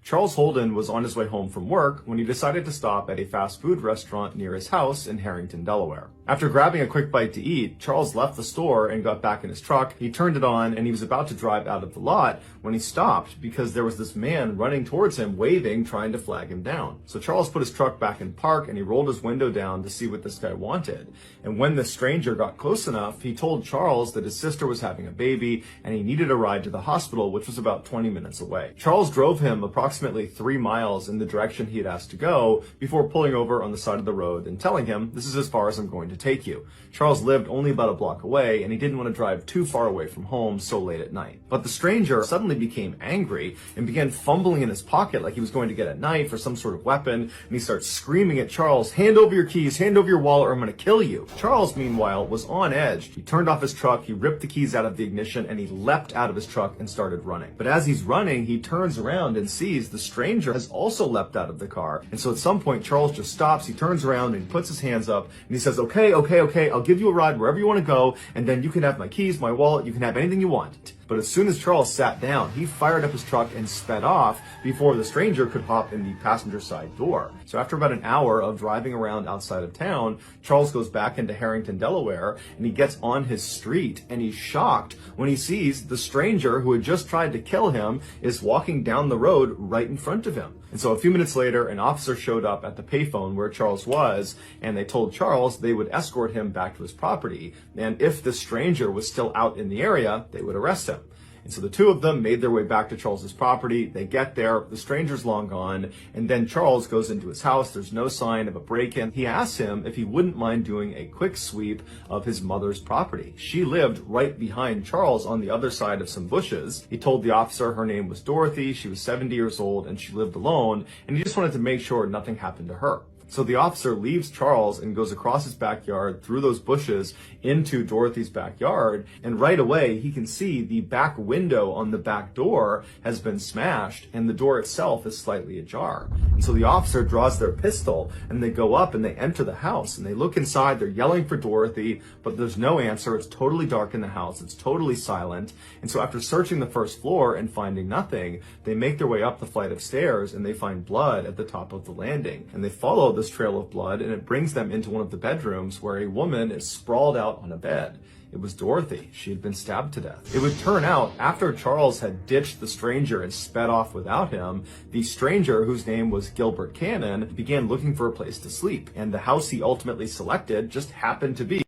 Charles Holden was on his way home from work when he decided to stop at a fast food restaurant near his house in Harrington, Delaware. After grabbing a quick bite to eat, Charles left the store and got back in his truck. He turned it on and he was about to drive out of the lot when he stopped because there was this man running towards him, waving, trying to flag him down. So Charles put his truck back in park and he rolled his window down to see what this guy wanted. And when the stranger got close enough, he told Charles that his sister was having a baby and he needed a ride to the hospital, which was about 20 minutes away. Charles drove him approximately 3 miles in the direction he had asked to go before pulling over on the side of the road and telling him, "This is as far as I'm going to take you." Charles lived only about a block away and he didn't want to drive too far away from home so late at night. But the stranger suddenly became angry and began fumbling in his pocket like he was going to get a knife or some sort of weapon, and he starts screaming at Charles, "Hand over your keys, hand over your wallet, or I'm going to kill you." Charles, meanwhile, was on edge. He turned off his truck, he ripped the keys out of the ignition, and he leapt out of his truck and started running. But as he's running, he turns around and sees the stranger has also leapt out of the car. And so at some point, Charles just stops, he turns around and he puts his hands up and he says, okay, I'll give you a ride wherever you want to go, and then you can have my keys, my wallet, you can have anything you want. But as soon as Charles sat down, he fired up his truck and sped off before the stranger could hop in the passenger side door. So after about an hour of driving around outside of town, Charles goes back into Harrington, Delaware, and he gets on his street and he's shocked when he sees the stranger who had just tried to kill him is walking down the road right in front of him. And so a few minutes later, an officer showed up at the payphone where Charles was, and they told Charles they would escort him back to his property. And if the stranger was still out in the area, they would arrest him. And so the two of them made their way back to Charles's property. They get there, the stranger's long gone, and then Charles goes into his house. There's no sign of a break-in. He asks him if he wouldn't mind doing a quick sweep of his mother's property. She lived right behind Charles on the other side of some bushes. He told the officer her name was Dorothy, she was 70 years old, and she lived alone, and he just wanted to make sure nothing happened to her. So the officer leaves Charles and goes across his backyard through those bushes into Dorothy's backyard, and right away he can see the back window on the back door has been smashed and the door itself is slightly ajar. And so the officer draws their pistol and they go up and they enter the house and they look inside, they're yelling for Dorothy, but there's no answer. It's totally dark in the house, it's totally silent. And so after searching the first floor and finding nothing, they make their way up the flight of stairs and they find blood at the top of the landing. And they follow this trail of blood and it brings them into one of the bedrooms where a woman is sprawled out on a bed. It was Dorothy. She had been stabbed to death. It would turn out, after Charles had ditched the stranger and sped off without him, the stranger, whose name was Gilbert Cannon, began looking for a place to sleep. And the house he ultimately selected just happened to be